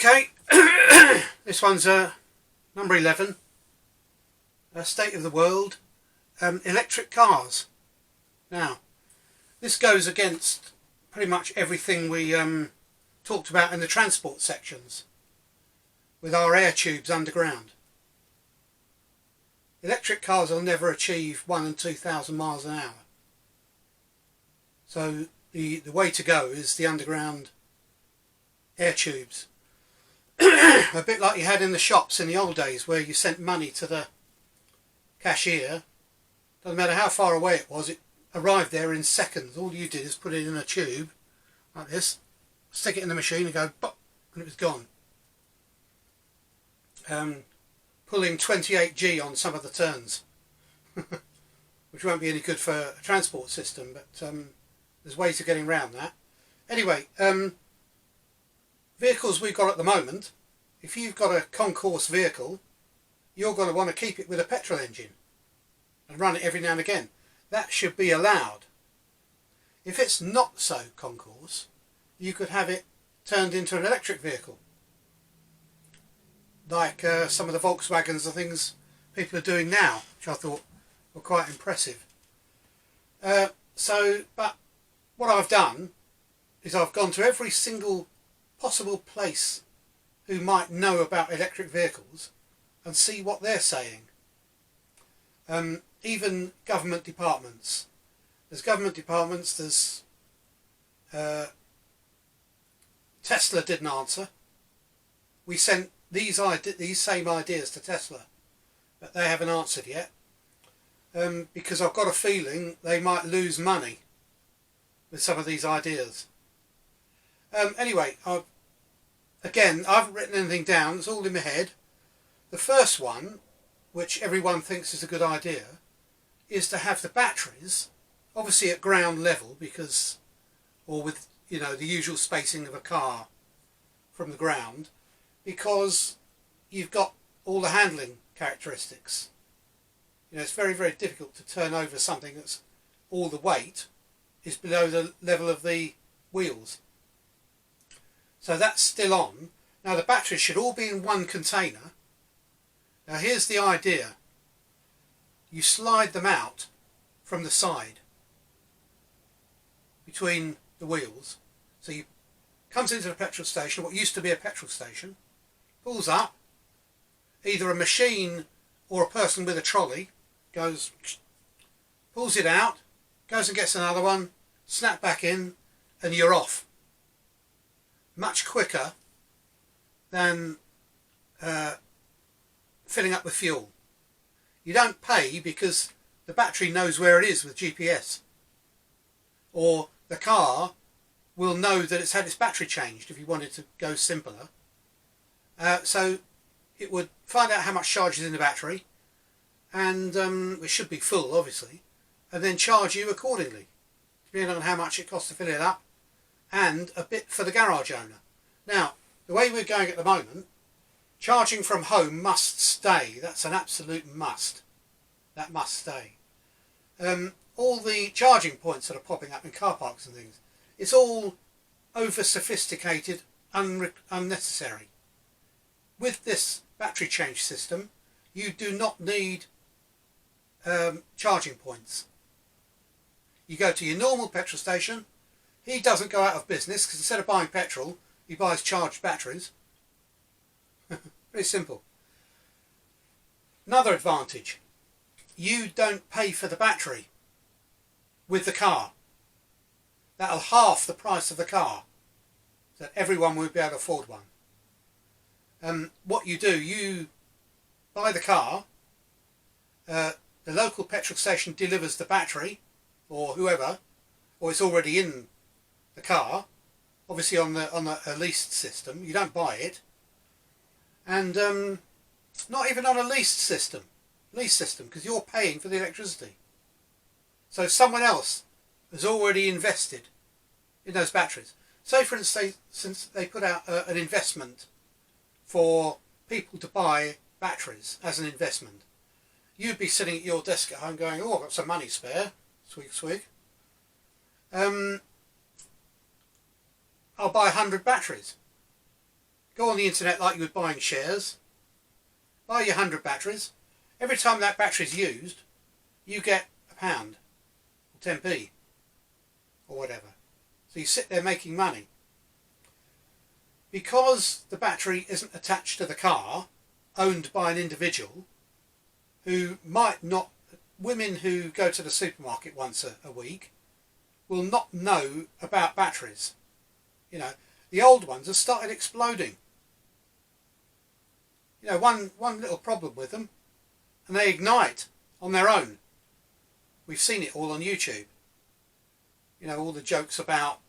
Okay, this one's number 11, State of the World, electric cars. Now, this goes against pretty much everything we talked about in the transport sections with our air tubes underground. Electric cars will never achieve 1,000 and 2,000 miles an hour. So the way to go is the underground air tubes. A bit like you had in the shops in the old days, where you sent money to the cashier. Doesn't matter how far away it was, it arrived there in seconds. All you did is put it in a tube like this, stick it in the machine and go pop, and it was gone. Pulling 28G on some of the turns, which won't be any good for a transport system, but there's ways of getting around that. Anyway, vehicles we've got at the moment, if you've got a concourse vehicle, you're going to want to keep it with a petrol engine and run it every now and again. That should be allowed. If it's not so concourse, you could have it turned into an electric vehicle, like some of the Volkswagens and things people are doing now, which I thought were quite impressive. But what I've done is I've gone to every single possible place who might know about electric vehicles and see what they're saying. Even government departments. There's government departments, there's Tesla didn't answer. We sent these same ideas to Tesla, but they haven't answered yet, because I've got a feeling they might lose money with some of these ideas. Anyway, I haven't written anything down, it's all in my head. The first one, which everyone thinks is a good idea, is to have the batteries, obviously at ground level, or with the usual spacing of a car from the ground, because you've got all the handling characteristics. It's very, very difficult to turn over something that's all the weight is below the level of the wheels. So that's still on. Now the batteries should all be in one container. Now here's the idea. You slide them out from the side between the wheels. So you comes into the petrol station, what used to be a petrol station, pulls up, either a machine or a person with a trolley goes, pulls it out, goes and gets another one, snap back in, and you're off. Much quicker than filling up with fuel. You don't pay because the battery knows where it is with GPS, or the car will know that it's had its battery changed if you wanted to go simpler. So it would find out how much charge is in the battery, and it should be full obviously, and then charge you accordingly depending on how much it costs to fill it up, and a bit for the garage owner. Now, the way we're going at the moment, charging from home must stay. That's an absolute must. That must stay. All the charging points that are popping up in car parks and things, it's all over-sophisticated, unnecessary. With this battery change system, you do not need charging points. You go to your normal petrol station. He doesn't go out of business because instead of buying petrol, he buys charged batteries. Very simple. Another advantage, you don't pay for the battery with the car. That'll half the price of the car, so that everyone will be able to afford one. What you do, you buy the car, the local petrol station delivers the battery, or whoever, or it's already in the car, obviously on a leased system. You don't buy it, and not even on a lease system, because you're paying for the electricity. So someone else has already invested in those batteries. Say for instance, since they put out an investment for people to buy batteries as an investment, you'd be sitting at your desk at home going, oh, I've got some money spare, swig swig. I'll buy 100 batteries. go on the internet like you would buying shares, buy your 100 batteries. Every time that battery is used, you get £1 or 10p or whatever. So you sit there making money. Because the battery isn't attached to the car, owned by an individual who might not, women who go to the supermarket once a week will not know about batteries. You know, the old ones have started exploding. You know, one little problem with them, and they ignite on their own. We've seen it all on YouTube. You know, all the jokes about,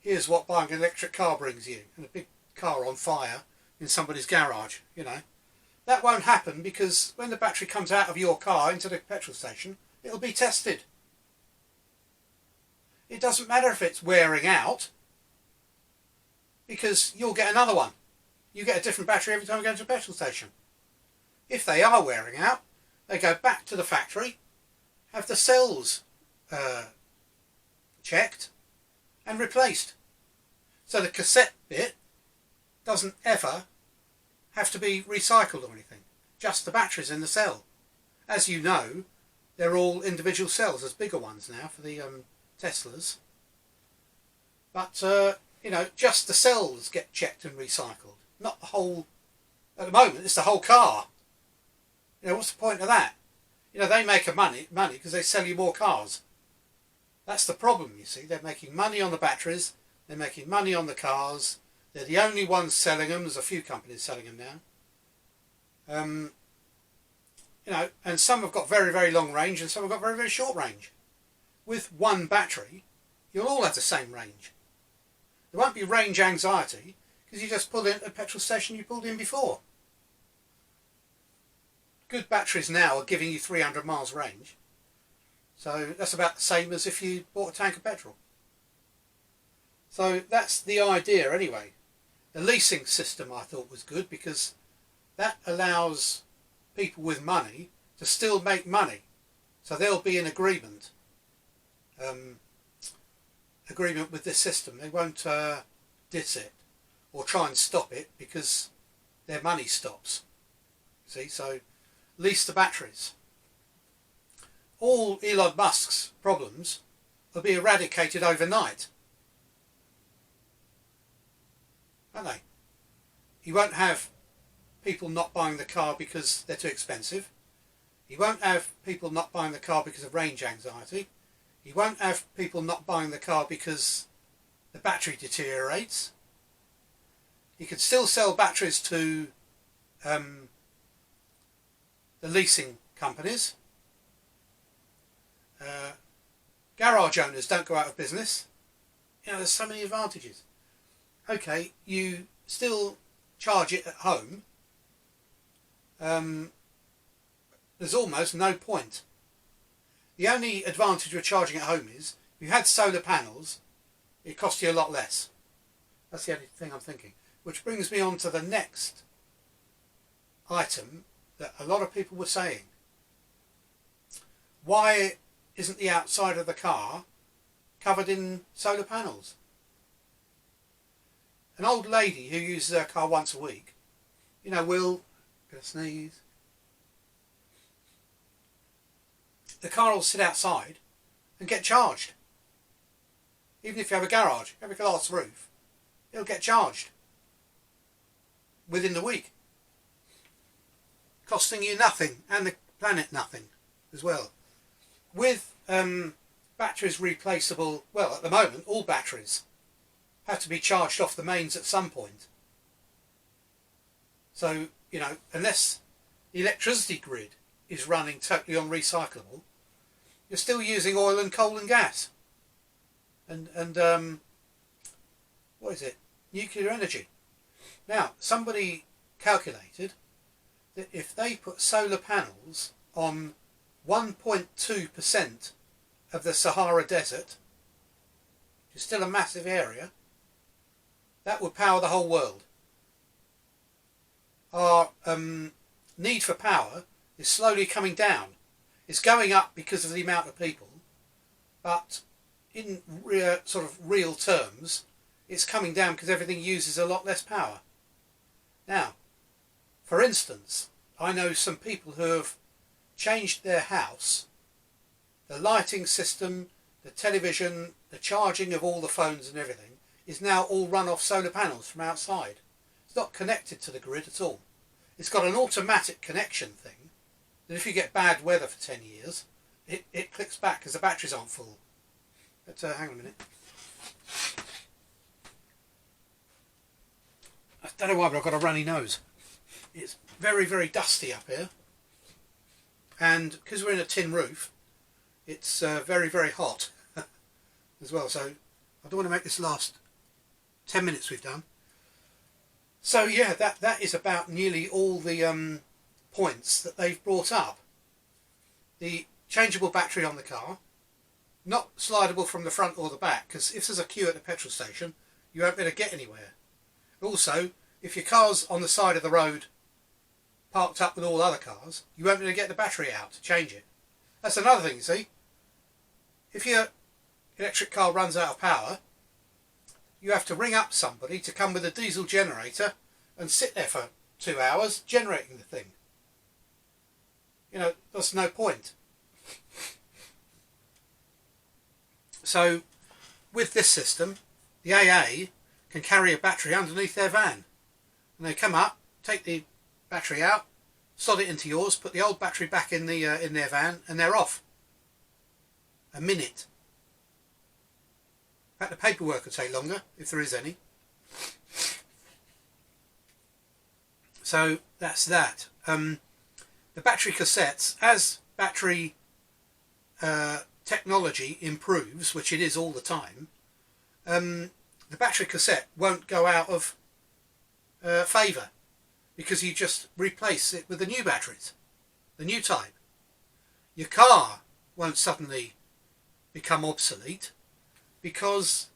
here's what buying an electric car brings you, and a big car on fire in somebody's garage, you know. That won't happen because when the battery comes out of your car into the petrol station, it'll be tested. It doesn't matter if it's wearing out, because you'll get another one. You get a different battery every time you go to a petrol station. If they are wearing out, they go back to the factory, have the cells checked and replaced. So the cassette bit doesn't ever have to be recycled or anything. Just the batteries in the cell. As you know, they're all individual cells. There's bigger ones now for the Teslas. But, you know, just the cells get checked and recycled. Not the whole... At the moment, it's the whole car. You know, what's the point of that? You know, they make money because they sell you more cars. That's the problem, you see. They're making money on the batteries. They're making money on the cars. They're the only ones selling them. There's a few companies selling them now. You know, and some have got very, very long range and some have got very, very short range. With one battery, you'll all have the same range. There won't be range anxiety because you just pull in a petrol station you pulled in before. Good batteries now are giving you 300 miles range. So that's about the same as if you bought a tank of petrol. So that's the idea anyway. The leasing system I thought was good because that allows people with money to still make money. So there'll be an agreement. Agreement with this system. They won't diss it or try and stop it because their money stops. See, so lease the batteries. All Elon Musk's problems will be eradicated overnight. Won't they? He won't have people not buying the car because they're too expensive. He won't have people not buying the car because of range anxiety. He won't have people not buying the car because the battery deteriorates. He could still sell batteries to the leasing companies. Garage owners don't go out of business. You know, there's so many advantages. Okay, you still charge it at home. There's almost no point. The only advantage with charging at home is if you had solar panels, it cost you a lot less. That's the only thing I'm thinking. Which brings me on to the next item that a lot of people were saying. Why isn't the outside of the car covered in solar panels? An old lady who uses her car once a week, you know, will... Gonna sneeze. The car will sit outside and get charged. Even if you have a garage, have a glass roof, it'll get charged within the week. Costing you nothing and the planet nothing as well. With batteries replaceable, well, at the moment, all batteries have to be charged off the mains at some point. So, you know, unless the electricity grid is running totally on recyclable, you're still using oil and coal and gas. And what is it? Nuclear energy. Now, somebody calculated that if they put solar panels on 1.2% of the Sahara Desert, which is still a massive area, that would power the whole world. Our need for power is slowly coming down. It's going up because of the amount of people, but in sort of real terms, it's coming down because everything uses a lot less power. Now, for instance, I know some people who have changed their house, the lighting system, the television, the charging of all the phones and everything is now all run off solar panels from outside. It's not connected to the grid at all. It's got an automatic connection thing that if you get bad weather for 10 years, it clicks back because the batteries aren't full. But hang on a minute. I don't know why, but I've got a runny nose. It's very, very dusty up here. And because we're in a tin roof, it's very, very hot as well. So I don't want to make this last 10 minutes we've done. So yeah, that is about nearly all the points that they've brought up. The changeable battery on the car, not slidable from the front or the back, because if there's a queue at the petrol station, you won't be able to get anywhere. Also, if your car's on the side of the road, parked up with all other cars, you won't be able to get the battery out to change it. That's another thing, you see. If your electric car runs out of power, you have to ring up somebody to come with a diesel generator and sit there for 2 hours generating the thing. You know, there's no point. So, with this system, the AA can carry a battery underneath their van. And they come up, take the battery out, slot it into yours, put the old battery back in their van, and they're off. A minute. In fact, the paperwork will take longer, if there is any. So that's that. The battery cassettes, as battery technology improves, which it is all the time, the battery cassette won't go out of favour, because you just replace it with the new batteries, the new type. Your car won't suddenly become obsolete because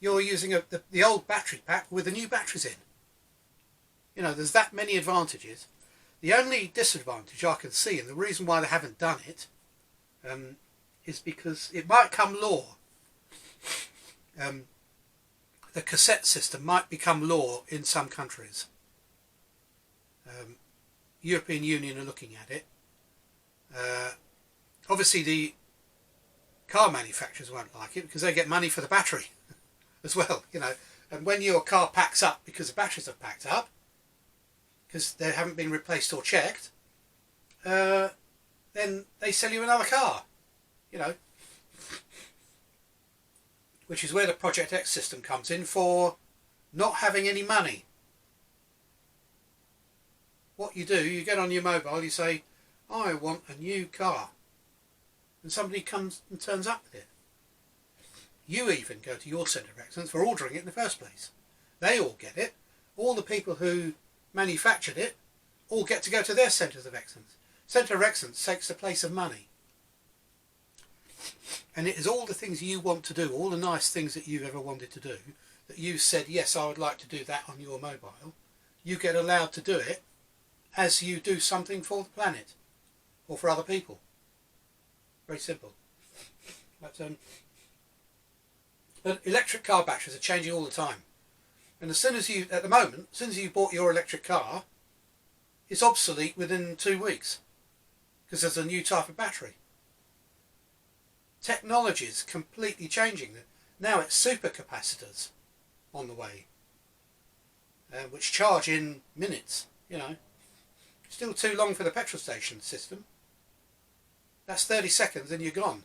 you're using the old battery pack with the new batteries in. You know, there's that many advantages. The only disadvantage I can see, and the reason why they haven't done it, is because it might come law. The cassette system might become law in some countries. European Union are looking at it. Obviously the car manufacturers won't like it because they get money for the battery as well, you know. And when your car packs up because the batteries have packed up, because they haven't been replaced or checked, then they sell you another car, you know. Which is where the Project X system comes in for not having any money. What you do, you get on your mobile, you say, I want a new car. And somebody comes and turns up with it. You even go to your Centre of Excellence for ordering it in the first place. They all get it. All the people who manufactured it all get to go to their Centres of Excellence. Centre of Excellence takes the place of money. And it is all the things you want to do, all the nice things that you've ever wanted to do, that you said, yes, I would like to do that on your mobile. You get allowed to do it as you do something for the planet or for other people. Very simple. But electric car batteries are changing all the time. And as soon as you, at the moment, as soon as you bought your electric car, it's obsolete within 2 weeks because there's a new type of battery. Technology is completely changing. Now it's supercapacitors on the way, which charge in minutes, you know. Still too long for the petrol station system. That's 30 seconds and you're gone,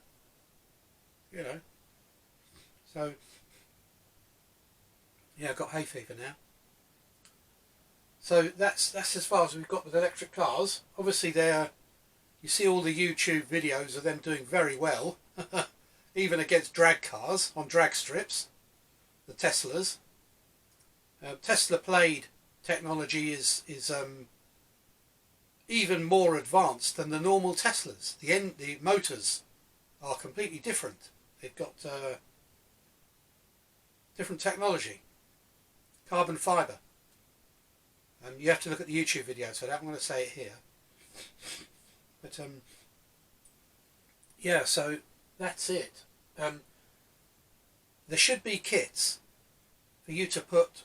you know. So, yeah, I've got hay fever now. So that's as far as we've got with electric cars. Obviously you see all the YouTube videos of them doing very well, even against drag cars on drag strips, the Teslas. Tesla Plaid technology is even more advanced than the normal Teslas. The motors are completely different. They've got different technology, carbon fibre. You have to look at the YouTube video, so I don't want to say it here. But yeah, so that's it. There should be kits for you to put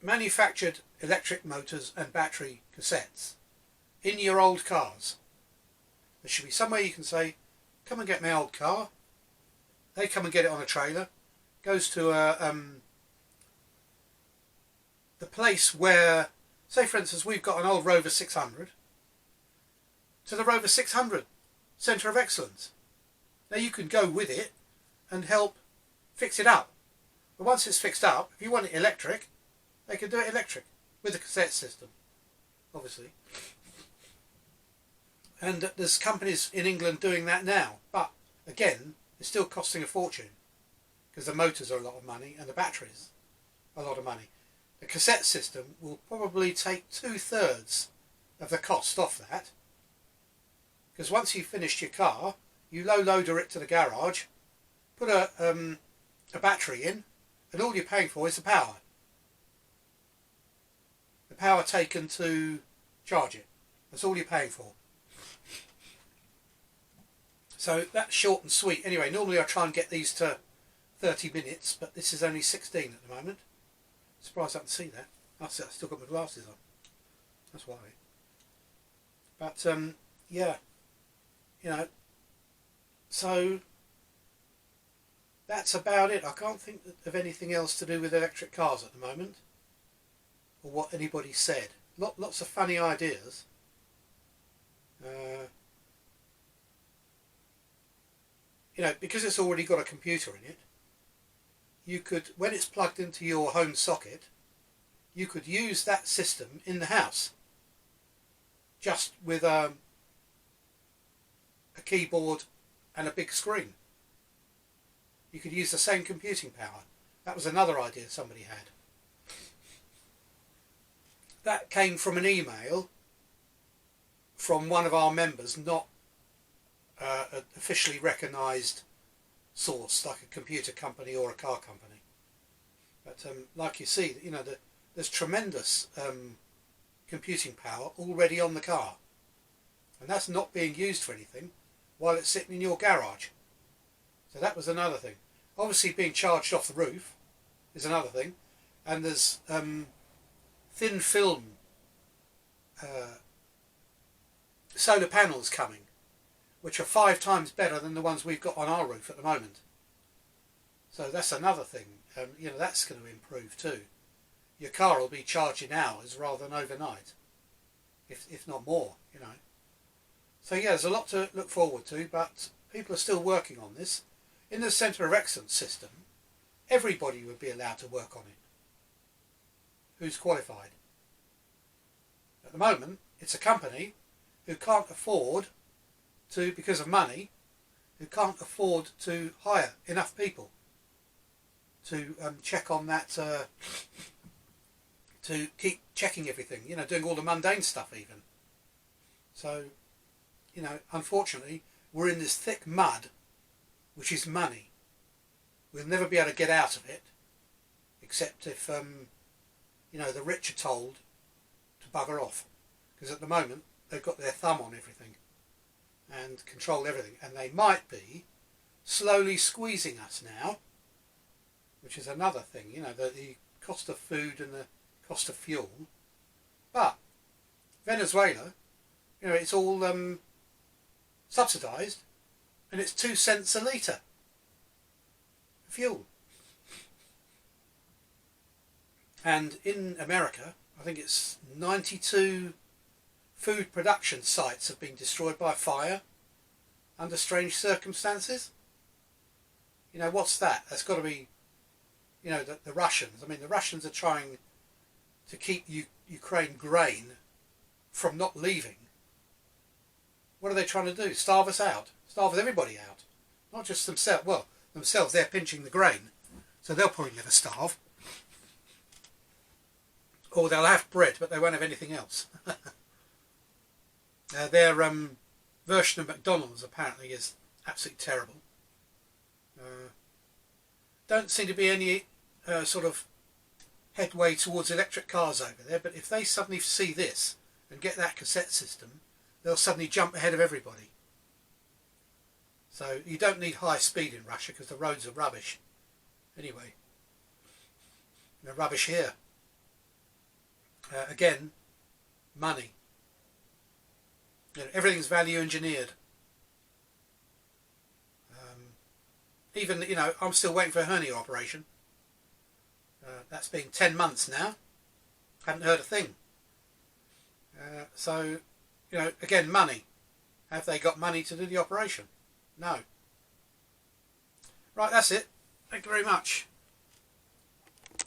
manufactured electric motors and battery cassettes in your old cars. There should be somewhere you can say, come and get my old car. They come and get it on a trailer. Goes to the place where, say for instance, we've got an old Rover 600, to the Rover 600 Centre of Excellence. Now you can go with it and help fix it up. But once it's fixed up, if you want it electric, they can do it electric with a cassette system, obviously. And there's companies in England doing that now. But again, it's still costing a fortune because the motors are a lot of money and the batteries a lot of money. The cassette system will probably take 2/3 of the cost off that, because once you've finished your car, you loader it to the garage, put a battery in, and all you're paying for is the power. The power taken to charge it. That's all you're paying for. So that's short and sweet. Anyway, normally I try and get these to 30 minutes, but this is only 16 at the moment. Surprised I can see that. I've still got my glasses on. That's why. But, yeah. You know, so that's about it. I can't think of anything else to do with electric cars at the moment, or what anybody said. Lots of funny ideas. You know, because it's already got a computer in it, you could, when it's plugged into your home socket, you could use that system in the house, just with a keyboard and a big screen. You could use the same computing power. That was another idea somebody had. That came from an email from one of our members, not an officially recognised source like a computer company or a car company. But like you see, you know, there's tremendous computing power already on the car, and that's not being used for anything while it's sitting in your garage. So that was another thing. Obviously being charged off the roof is another thing, and there's thin film solar panels coming, which are 5 times better than the ones we've got on our roof at the moment. So that's another thing. You know, that's going to improve too. Your car will be charging hours rather than overnight, if not more, you know. So yeah, there's a lot to look forward to, but people are still working on this. In the Centre of Excellence system, everybody would be allowed to work on it who's qualified. At the moment, it's a company who can't afford to, because of money, who can't afford to hire enough people to check on that, to keep checking everything, you know, doing all the mundane stuff even. So, you know, unfortunately, we're in this thick mud, which is money. We'll never be able to get out of it, except if, you know, the rich are told to bugger off. Because at the moment, they've got their thumb on everything and control everything. And they might be slowly squeezing us now, which is another thing, you know, the cost of food and the cost of fuel. But Venezuela, you know, it's all subsidised, and it's 2 cents a litre for fuel. And in America, I think it's 92 food production sites have been destroyed by fire under strange circumstances. You know, what's that? That's got to be, you know, the Russians. I mean, the Russians are trying to keep Ukraine grain from not leaving. What are they trying to do? Starve us out? Starve everybody out? Not just themselves. Well, themselves, they're pinching the grain, so they'll probably never starve. Or they'll have bread, but they won't have anything else. Their version of McDonald's apparently is absolutely terrible. Don't seem to be any sort of headway towards electric cars over there, but if they suddenly see this and get that cassette system, they'll suddenly jump ahead of everybody. So you don't need high speed in Russia because the roads are rubbish. Anyway, they're rubbish here. Again, money. You know, everything's value engineered. Even, you know, I'm still waiting for a hernia operation. That's been 10 months now. Haven't heard a thing. So, you know, again, money. Have they got money to do the operation? No. Right, that's it. Thank you very much.